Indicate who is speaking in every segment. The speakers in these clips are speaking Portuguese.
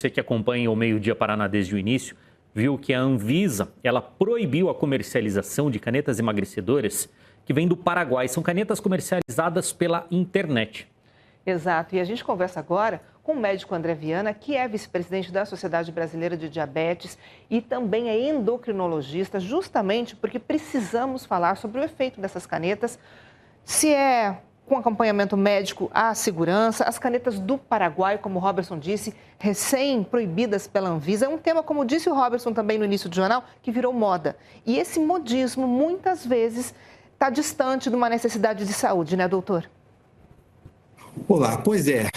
Speaker 1: Você que acompanha o Meio Dia Paraná desde o início, viu que a Anvisa, ela proibiu a comercialização de canetas emagrecedoras que vêm do Paraguai. São canetas comercializadas pela internet.
Speaker 2: Exato. E a gente conversa agora com o médico André Viana, que é vice-presidente da Sociedade Brasileira de Diabetes e também é endocrinologista, justamente porque precisamos falar sobre o efeito dessas canetas, se é com acompanhamento médico à segurança, as canetas do Paraguai, como o Robertson disse, recém-proibidas pela Anvisa. É um tema, como disse o Robertson também no início do jornal, que virou moda. E esse modismo, muitas vezes, está distante de uma necessidade de saúde, né, doutor?
Speaker 3: Olá, pois é.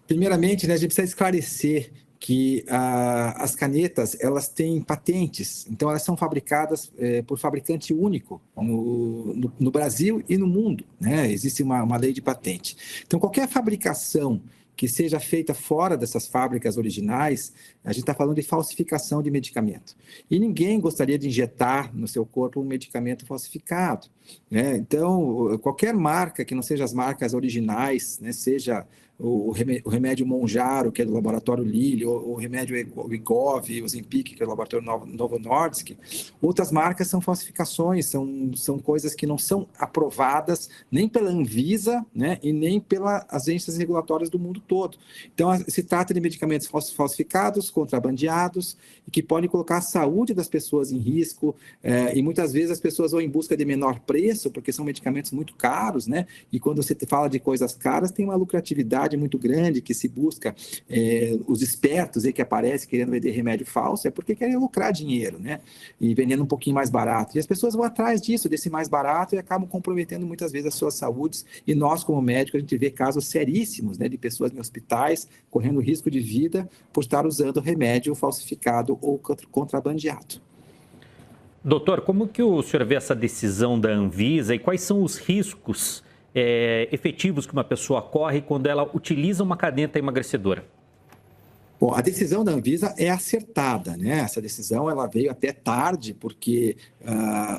Speaker 3: Primeiramente, né, a gente precisa esclarecer que as canetas, elas têm patentes, então elas são fabricadas por fabricante único no Brasil e no mundo, né? Existe uma lei de patente. Então, qualquer fabricação que seja feita fora dessas fábricas originais, a gente está falando de falsificação de medicamento. E ninguém gostaria de injetar no seu corpo um medicamento falsificado, né? Então, qualquer marca que não seja as marcas originais, né, seja o remédio Mounjaro, que é do laboratório Lilly, o remédio Wegovy, o Ozempic, que é do laboratório Novo Nordisk, outras marcas são falsificações, são coisas que não são aprovadas nem pela Anvisa, né, e nem pelas agências regulatórias do mundo todo. Então, se trata de medicamentos falsificados, contrabandeados, e que podem colocar a saúde das pessoas em risco, e muitas vezes as pessoas vão em busca de menor preço, porque são medicamentos muito caros, né, e quando você fala de coisas caras, tem uma lucratividade muito grande que se busca, os espertos aí que aparecem querendo vender remédio falso, é porque querem lucrar dinheiro, né? E vendendo um pouquinho mais barato. E as pessoas vão atrás disso, desse mais barato, e acabam comprometendo muitas vezes as suas saúdes. E nós, como médicos, a gente vê casos seríssimos, né, de pessoas em hospitais correndo risco de vida por estar usando remédio falsificado ou contrabandeado.
Speaker 1: Doutor, como que o senhor vê essa decisão da Anvisa e quais são os riscos efetivos que uma pessoa corre quando ela utiliza uma caneta emagrecedora?
Speaker 3: Bom, a decisão da Anvisa é acertada, né? Essa decisão ela veio até tarde, porque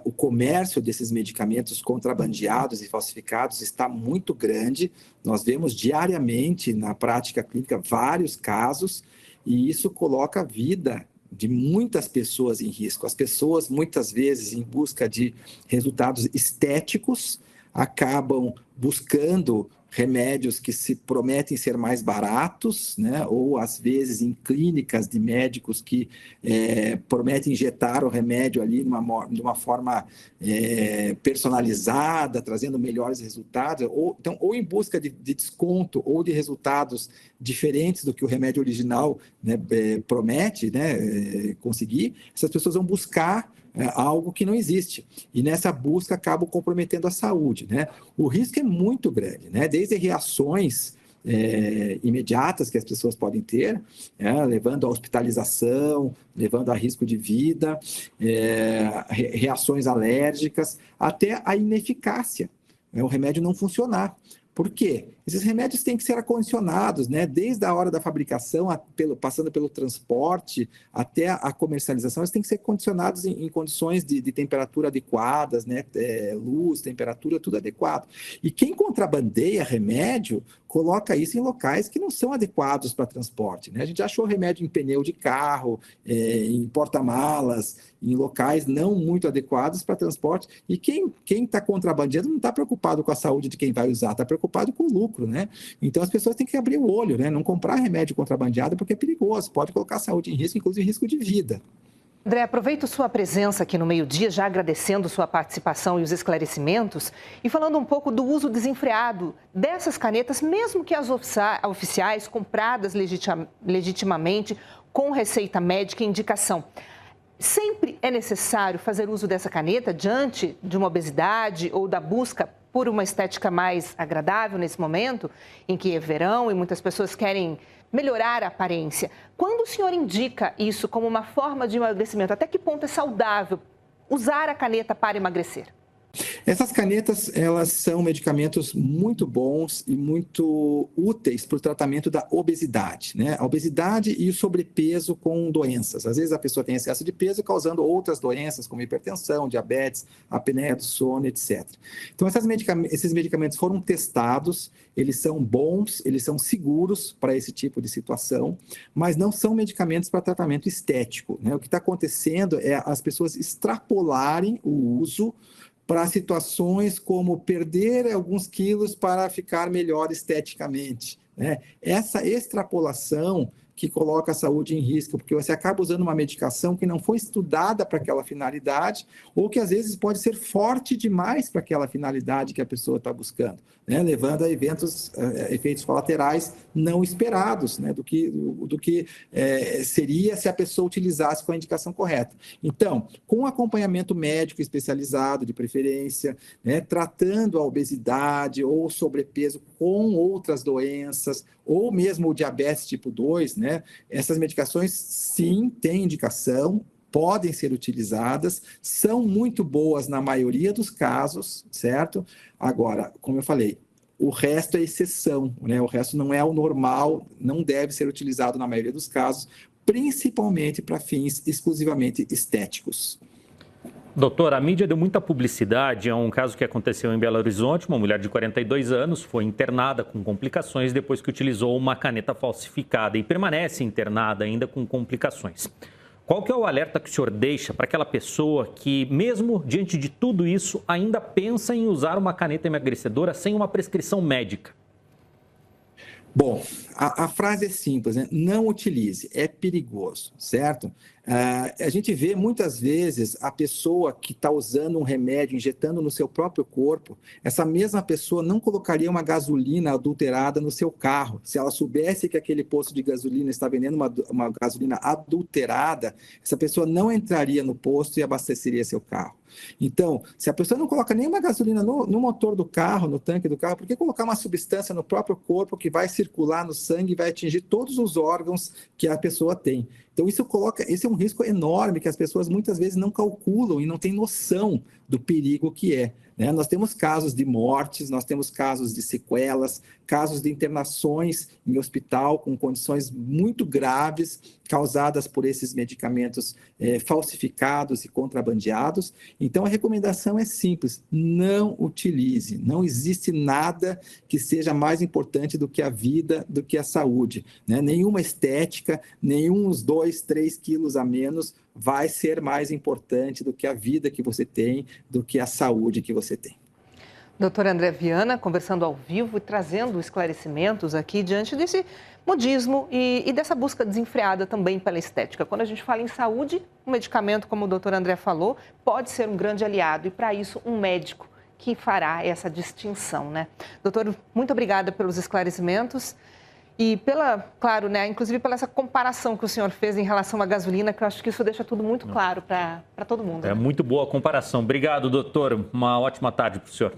Speaker 3: o comércio desses medicamentos contrabandeados e falsificados está muito grande. Nós vemos diariamente na prática clínica vários casos, e isso coloca a vida de muitas pessoas em risco. As pessoas, muitas vezes, em busca de resultados estéticos, acabam buscando remédios que se prometem ser mais baratos, né? Ou às vezes em clínicas de médicos que prometem injetar o remédio ali de uma forma personalizada, trazendo melhores resultados, ou em busca de desconto ou de resultados diferentes do que o remédio original, né, promete, né, conseguir. Essas pessoas vão buscar algo que não existe. E nessa busca acabam comprometendo a saúde, né? O risco é muito grande, né? Desde reações imediatas que as pessoas podem ter, levando à hospitalização, levando a risco de vida, reações alérgicas, até a ineficácia, o remédio não funcionar. Por quê? Esses remédios têm que ser acondicionados, né? Desde a hora da fabricação, passando pelo transporte, até a comercialização, eles têm que ser condicionados em condições de temperatura adequadas, né? Luz, temperatura, tudo adequado. E quem contrabandeia remédio, coloca isso em locais que não são adequados para transporte, né? A gente achou remédio em pneu de carro, em porta-malas, em locais não muito adequados para transporte. E quem está contrabandeando não está preocupado com a saúde de quem vai usar, está preocupado com o lucro, né? Então as pessoas têm que abrir o olho, né? Não comprar remédio contrabandeado porque é perigoso, pode colocar a saúde em risco, inclusive risco de vida.
Speaker 2: André, aproveito sua presença aqui no meio-dia, já agradecendo sua participação e os esclarecimentos, e falando um pouco do uso desenfreado dessas canetas, mesmo que as oficiais, compradas legitimamente, com receita médica e indicação. Sempre é necessário fazer uso dessa caneta diante de uma obesidade ou da busca por uma estética mais agradável nesse momento, em que é verão e muitas pessoas querem melhorar a aparência. Quando o senhor indica isso como uma forma de emagrecimento, até que ponto é saudável usar a caneta para emagrecer?
Speaker 3: Essas canetas, elas são medicamentos muito bons e muito úteis para o tratamento da obesidade, né? A obesidade e o sobrepeso com doenças. Às vezes a pessoa tem excesso de peso causando outras doenças, como hipertensão, diabetes, apneia do sono, etc. Então, esses medicamentos foram testados, eles são bons, eles são seguros para esse tipo de situação, mas não são medicamentos para tratamento estético, né? O que está acontecendo é as pessoas extrapolarem o uso para situações como perder alguns quilos para ficar melhor esteticamente, né? Essa extrapolação que coloca a saúde em risco, porque você acaba usando uma medicação que não foi estudada para aquela finalidade, ou que às vezes pode ser forte demais para aquela finalidade que a pessoa está buscando, né? Levando a efeitos colaterais não esperados, né? do que seria se a pessoa utilizasse com a indicação correta. Então, com acompanhamento médico especializado, de preferência, né? Tratando a obesidade ou sobrepeso com outras doenças, ou mesmo o diabetes tipo 2, né? Essas medicações, sim, têm indicação, podem ser utilizadas, são muito boas na maioria dos casos, certo? Agora, como eu falei, o resto é exceção, né? O resto não é o normal, não deve ser utilizado na maioria dos casos, principalmente para fins exclusivamente estéticos.
Speaker 1: Doutor, a mídia deu muita publicidade a um caso que aconteceu em Belo Horizonte. Uma mulher de 42 anos foi internada com complicações depois que utilizou uma caneta falsificada e permanece internada ainda com complicações. Qual que é o alerta que o senhor deixa para aquela pessoa que, mesmo diante de tudo isso, ainda pensa em usar uma caneta emagrecedora sem uma prescrição médica?
Speaker 3: Bom, a frase é simples, né? Não utilize, é perigoso, certo? A gente vê muitas vezes a pessoa que está usando um remédio, injetando no seu próprio corpo, essa mesma pessoa não colocaria uma gasolina adulterada no seu carro. Se ela soubesse que aquele posto de gasolina está vendendo uma gasolina adulterada, essa pessoa não entraria no posto e abasteceria seu carro. Então, se a pessoa não coloca nenhuma gasolina no motor do carro, no tanque do carro, por que colocar uma substância no próprio corpo que vai circular no sangue e vai atingir todos os órgãos que a pessoa tem? Então, esse é um risco enorme que as pessoas muitas vezes não calculam e não têm noção do perigo que é, né? Nós temos casos de mortes, nós temos casos de sequelas, casos de internações em hospital com condições muito graves causadas por esses medicamentos falsificados e contrabandeados. Então, a recomendação é simples, não utilize. Não existe nada que seja mais importante do que a vida, do que a saúde, né? Nenhuma estética, nenhum uns 2, 3 quilos a menos vai ser mais importante do que a vida que você tem, do que a saúde que você tem.
Speaker 2: Doutor André Viana, conversando ao vivo e trazendo esclarecimentos aqui diante desse modismo e dessa busca desenfreada também pela estética. Quando a gente fala em saúde, um medicamento, como o doutor André falou, pode ser um grande aliado e, para isso, um médico que fará essa distinção, né? Doutor, muito obrigada pelos esclarecimentos e claro, né, inclusive pela essa comparação que o senhor fez em relação à gasolina, que eu acho que isso deixa tudo muito claro para todo mundo.
Speaker 1: É, né? Muito boa a comparação. Obrigado, doutor. Uma ótima tarde para o senhor.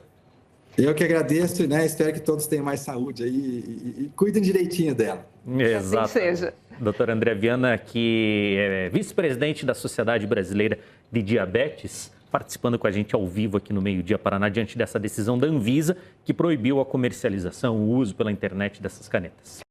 Speaker 3: Eu que agradeço, né? Espero que todos tenham mais saúde aí e cuidem direitinho dela.
Speaker 1: Exato.
Speaker 2: Assim seja.
Speaker 1: Doutor André Viana, que é vice-presidente da Sociedade Brasileira de Diabetes, participando com a gente ao vivo aqui no Meio Dia Paraná, diante dessa decisão da Anvisa, que proibiu a comercialização, o uso pela internet dessas canetas.